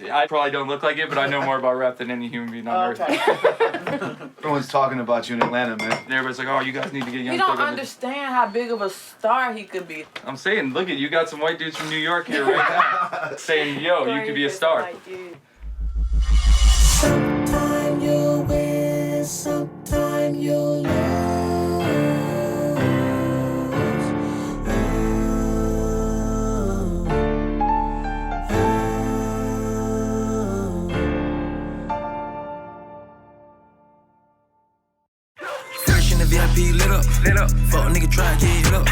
I probably don't look like it, but I know more about rap than any human being on earth. Everyone's talking about you in Atlanta, man. And everybody's like, oh, you guys need to get Young You Thug. don't understand how big of a star he could be. I'm saying, look at you got some white dudes from New York here right now saying, yo, you could be a star. Sometime you'll win, sometime you'll lose. VIP lit up. Fuck nigga try to get hit up.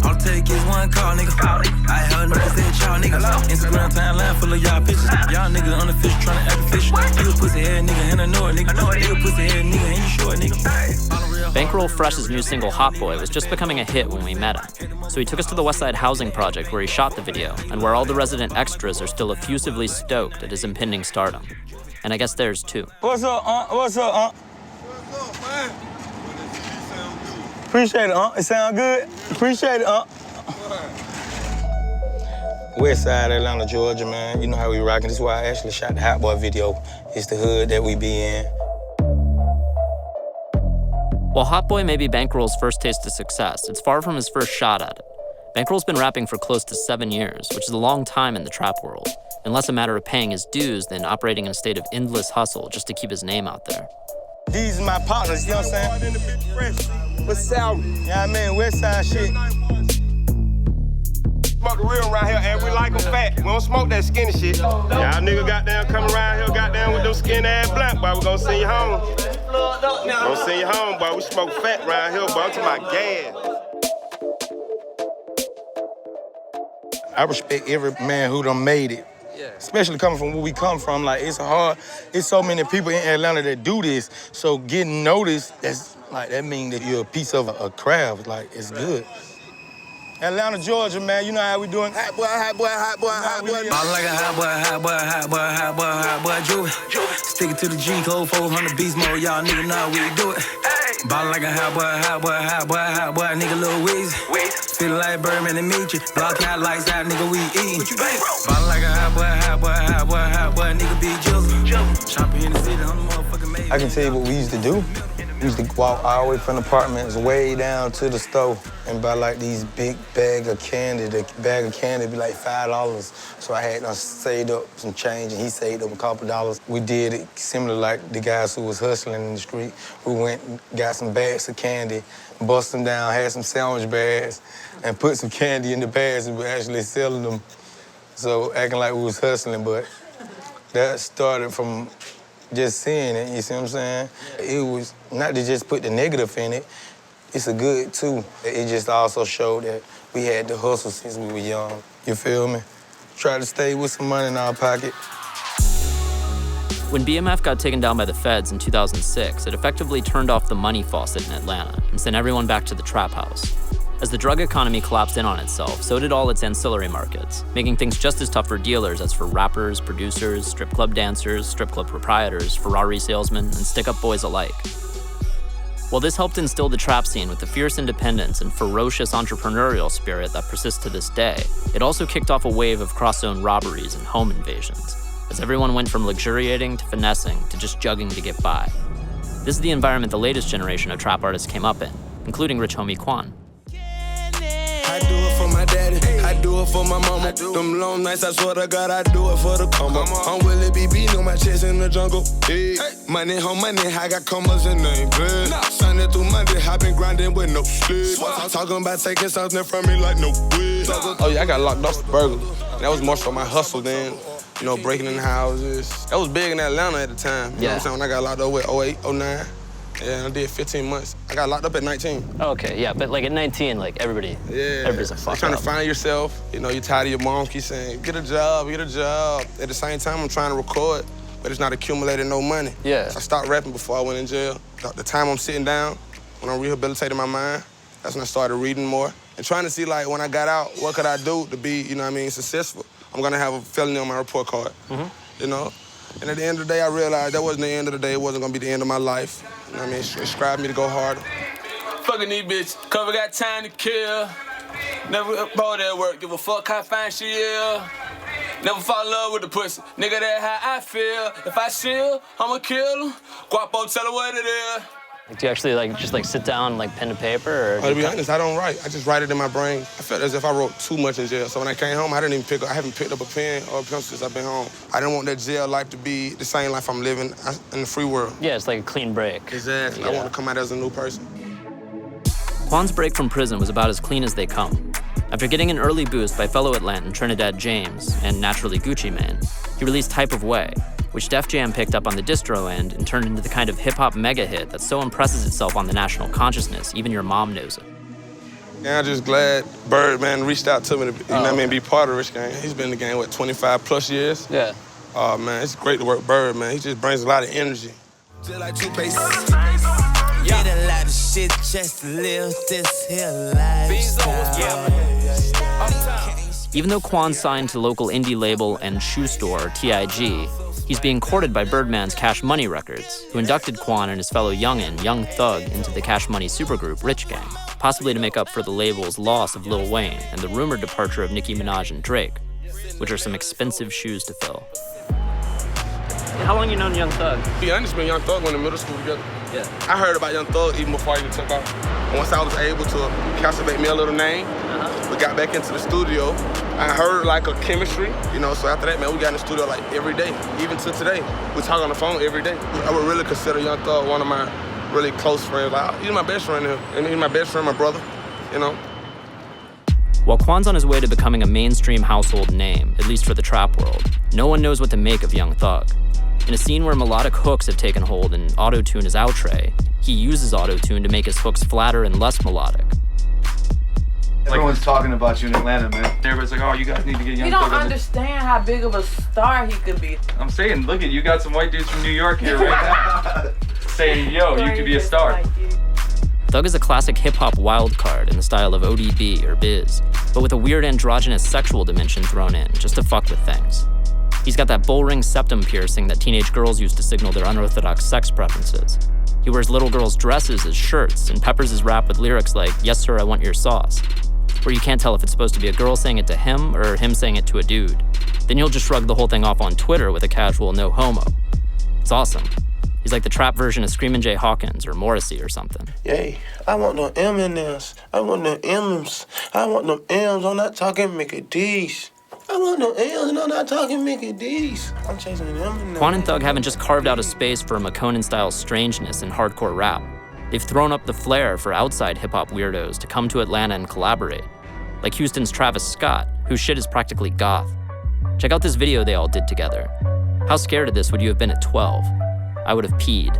All it take is one call, nigga. I heard niggas said y'all niggas. Instagram timeline full of y'all pictures. Y'all niggas unofficial trying to act official. You a pussy head nigga and I know it, nigga. You a pussy head nigga and you sure, nigga. Bankroll Fresh's new single Hot Boy was just becoming a hit when we met him. So he took us to the Westside Housing Project where he shot the video and where all the resident extras are still effusively stoked at his impending stardom. And I guess theirs too. What's up, What's up, What's up, man? Appreciate it, It sound good. Appreciate it, West side Atlanta, Georgia, man. You know how we rockin'. This is why I actually shot the Hot Boy video. It's the hood that we be in. While Hot Boy may be Bankroll's first taste of success, it's far from his first shot at it. Bankroll's been rapping for close to 7 years, which is a long time in the trap world, and less a matter of paying his dues than operating in a state of endless hustle just to keep his name out there. These are my partners, you know what I'm saying? What's salary? Yeah, you know I mean, West Side shit. Smoke real around here, and we like them fat. We don't smoke that skinny shit. Y'all niggas goddamn come around here, goddamn with them skinny ass blunt, boy. We gonna send you home. Gonna send you home, boy. We smoke fat around here, boy. I'm talking about gas. I respect every man who done made it. Especially coming from where we come from, like it's so many people in Atlanta that do this. So getting noticed, that means that you're a piece of a craft, like it's good. Atlanta, Georgia, man, you know how we doing. Hot boy, hot boy, hot boy, hot boy. I'm like a hot boy, hot boy, hot boy, hot boy, hot boy, Juvie. Stick it to the G code, 400 beast mode, y'all niggas know how we do it. Ball like a hot boy, hot boy, hot boy, hot boy, nigga Lil Weezy. Feelin' like Birdman and Meet You. Block out lights out, nigga, we eatin'. Ball like a hot boy, hot boy, hot boy, hot boy, nigga be jizzle. Shopping in the city on the motherfucking maid. I can tell you what we used to do. We used to walk all the way from the apartments way down to the store and buy like these big bag of candy. The bag of candy be like $5. So I had saved up some change and he saved up a couple dollars. We did it similar like the guys who was hustling in the street. We went and got some bags of candy, bust them down, had some sandwich bags, and put some candy in the bags and we were actually selling them. So acting like we was hustling, but that started from just seeing it, you see what I'm saying? It was not to just put the negative in it, it's a good too. It just also showed that we had to hustle since we were young, you feel me? Try to stay with some money in our pocket. When BMF got taken down by the feds in 2006, it effectively turned off the money faucet in Atlanta and sent everyone back to the trap house. As the drug economy collapsed in on itself, so did all its ancillary markets, making things just as tough for dealers as for rappers, producers, strip club dancers, strip club proprietors, Ferrari salesmen, and stick-up boys alike. While this helped instill the trap scene with the fierce independence and ferocious entrepreneurial spirit that persists to this day, it also kicked off a wave of cross-zone robberies and home invasions, as everyone went from luxuriating to finessing to just jugging to get by. This is the environment the latest generation of trap artists came up in, including Rich Homie Quan. I do it for my daddy, I do it for my mama. Them long nights, I swear to God, I do it for the combo. I'm Willie B. beating on my chest in the jungle. Hey. Money, home money, I got commas and they ain't good. Sunday through Monday, I been grinding with no sleep. Talking about taking something from me like no weed. Oh yeah, I got locked up for burglary. That was more so my hustle than, you know, breaking in houses. That was big in Atlanta at the time. You know what I'm saying? When I got locked up with 08, 09. Yeah, I did 15 months. I got locked up at 19. Okay, yeah, but like at 19, like everybody's a fuck up. Trying to find yourself. You know, you're tired of your mom keep saying, get a job, get a job. At the same time, I'm trying to record, but it's not accumulating no money. Yeah. So I stopped rapping before I went in jail. The time I'm sitting down, when I'm rehabilitating my mind, that's when I started reading more. And trying to see, like, when I got out, what could I do to be, you know what I mean, successful? I'm gonna have a felony on my report card, you know? And at the end of the day, I realized that wasn't the end of the day. It wasn't gonna be the end of my life. You know what I mean? It inspired me to go harder. Fucking these bitches, cause we got time to kill. Never bought that work, give a fuck how fine she is. Never fall in love with the pussy. Nigga, that how I feel. If I chill, I'ma kill him. Guapo, tell her what it is. Do you actually just sit down and pen to paper? Or To be honest, I don't write. I just write it in my brain. I felt as if I wrote too much in jail. So when I came home, I haven't picked up a pen or a pencil since I've been home. I didn't want that jail life to be the same life I'm living in the free world. Yeah, it's like a clean break. Exactly. Yeah. I want to come out as a new person. Quan's break from prison was about as clean as they come. After getting an early boost by fellow Atlantan Trinidad James and naturally Gucci Mane, he released Type of Way, which Def Jam picked up on the distro end and turned into the kind of hip-hop mega hit that so impresses itself on the national consciousness, even your mom knows it. And I'm just glad Birdman reached out to me to be part of Rich Gang. He's been in the game, 25 plus years? Yeah. Oh, man, it's great to work with Bird, man. He just brings a lot of energy. Did a lot of shit just to live this here lifestyle. Even though Quan signed to local indie label and shoe store TIG, he's being courted by Birdman's Cash Money Records, who inducted Quan and his fellow youngin', Young Thug, into the Cash Money supergroup Rich Gang, possibly to make up for the label's loss of Lil Wayne and the rumored departure of Nicki Minaj and Drake, which are some expensive shoes to fill. How long you known Young Thug? Yeah, I just been Young Thug when in middle school together. Yeah. I heard about Young Thug even before he even took off. And once I was able to cultivate me a little name, we got back into the studio. I heard like a chemistry, so after that, man, we got in the studio like every day. Even to today, we talk on the phone every day. I would really consider Young Thug one of my really close friends. Like, he's my best friend here, and he's my best friend, my brother, While Quan's on his way to becoming a mainstream household name, at least for the trap world, no one knows what to make of Young Thug. In a scene where melodic hooks have taken hold and auto-tune is outre, he uses auto-tune to make his hooks flatter and less melodic. Everyone's talking about you in Atlanta, man. Everybody's like, oh, you guys need to get Young You Thug. don't understand how big of a star he could be. I'm saying, look at you got some white dudes from New York here right now. Saying, yo, you could be a star. Thug is a classic hip-hop wildcard in the style of ODB or Biz, but with a weird androgynous sexual dimension thrown in, just to fuck with things. He's got that bull ring septum piercing that teenage girls use to signal their unorthodox sex preferences. He wears little girls' dresses as shirts and peppers his rap with lyrics like, "Yes sir, I want your sauce," where you can't tell if it's supposed to be a girl saying it to him or him saying it to a dude. Then he'll just shrug the whole thing off on Twitter with a casual no homo. It's awesome. He's like the trap version of Screamin' Jay Hawkins or Morrissey or something. Yay, I want them M&Ms. I want them M's. I want them M's. I'm not talking Mickey D's. I want them M's and I'm not talking Mickey D's. I'm chasing them M&Ms. Quan and Thug haven't just carved out a space for McConan-style strangeness in hardcore rap. They've thrown up the flair for outside hip-hop weirdos to come to Atlanta and collaborate. Like Houston's Travis Scott, whose shit is practically goth. Check out this video they all did together. How scared of this would you have been at 12? I would have peed.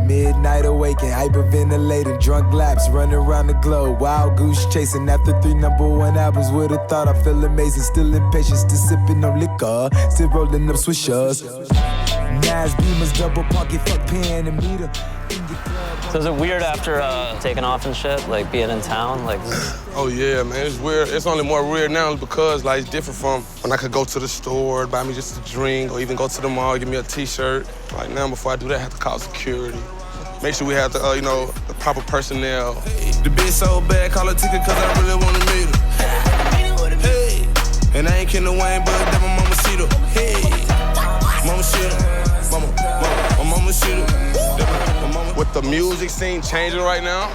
Midnight awakened, hyperventilating, drunk laps, running around the globe. Wild goose chasing after 3 #1 albums. Would've thought I feel amazing, still impatient, still sipping on liquor, still rolling up swishers. Nas Beamers, double pocket, fuck pen and meter. So is it weird after taking off and shit, like being in town? Oh yeah, man, it's weird. It's only more weird now because it's different from when I could go to the store, buy me just a drink, or even go to the mall, give me a t-shirt. Like now, before I do that, I have to call security. Make sure we have the, the proper personnel. The bitch so bad, call her ticket cause I really wanna meet her. Hey, and I ain't kidding Wayne, but that my mama see her. Hey, mama see her. Mama see her. With the music scene changing right now,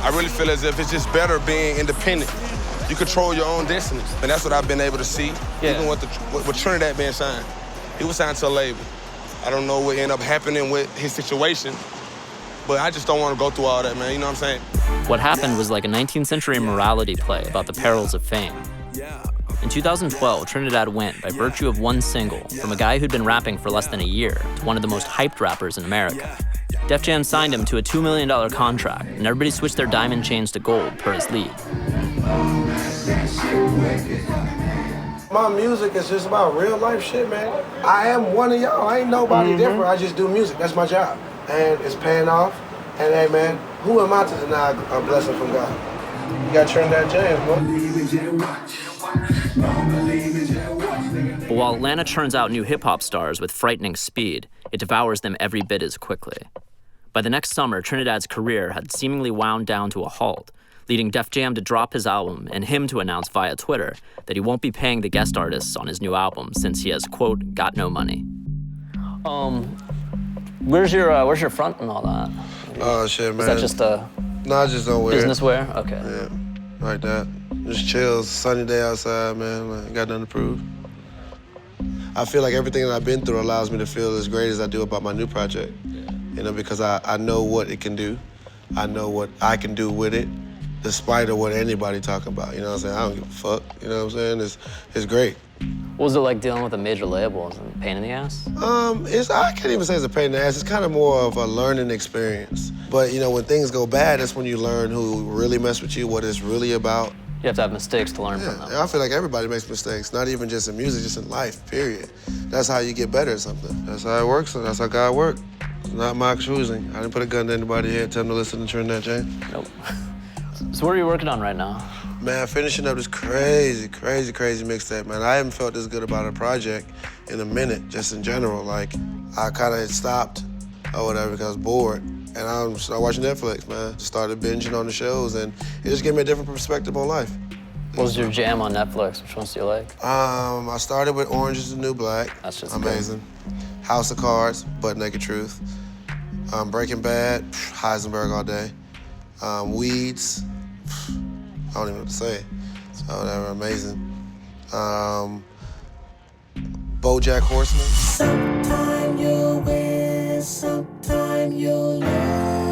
I really feel as if it's just better being independent. You control your own destiny, and that's what I've been able to see. Even with Trinidad being signed. He was signed to a label. I don't know what ended up happening with his situation, but I just don't want to go through all that, man. You know what I'm saying? What happened was like a 19th century morality play about the perils of fame. In 2012, Trinidad went, by virtue of one single, from a guy who'd been rapping for less than a year to one of the most hyped rappers in America. Def Jam signed him to a $2 million contract, and everybody switched their diamond chains to gold per his lead. My music is just about real life shit, man. I am one of y'all. I ain't nobody different. I just do music. That's my job. And it's paying off. And hey, man, who am I to deny a blessing from God? You gotta turn that jam, bro. But while Atlanta churns out new hip-hop stars with frightening speed, it devours them every bit as quickly. By the next summer, Trinidad's career had seemingly wound down to a halt, leading Def Jam to drop his album and him to announce via Twitter that he won't be paying the guest artists on his new album since he has, quote, got no money. Where's your front and all that? Oh shit, man. Is that just a Nah, I just don't wear business wear? Okay. Yeah, like that. Just chill, sunny day outside, man. Like, got nothing to prove. I feel like everything that I've been through allows me to feel as great as I do about my new project. You know, because I know what it can do. I know what I can do with it, despite of what anybody talking about. You know what I'm saying? I don't give a fuck. You know what I'm saying? It's great. What was it like dealing with a major label? Was it a pain in the ass? I can't even say it's a pain in the ass. It's kind of more of a learning experience. But, you know, when things go bad, that's when you learn who really mess with you, what it's really about. You have to have mistakes to learn from them. I feel like everybody makes mistakes, not even just in music, just in life, period. That's how you get better at something. That's how it works, and that's how God works. It's not my choosing. I didn't put a gun to anybody here, tell them to listen to Trinidad James. Nope. So what are you working on right now? Man, finishing up this crazy mixtape, man. I haven't felt this good about a project in a minute, just in general. Like, I kind of had stopped or whatever because I was bored. And I started watching Netflix, man. Just started binging on the shows, and it just gave me a different perspective on life. What was your jam on Netflix? Which ones do you like? I started with Orange is the New Black. That's just amazing. Good. House of Cards, Butt Naked Truth. Breaking Bad, Heisenberg all day. Weeds, I don't even know what to say. So they were amazing. BoJack Horseman. Sometime you'll win, sometime you'll lose.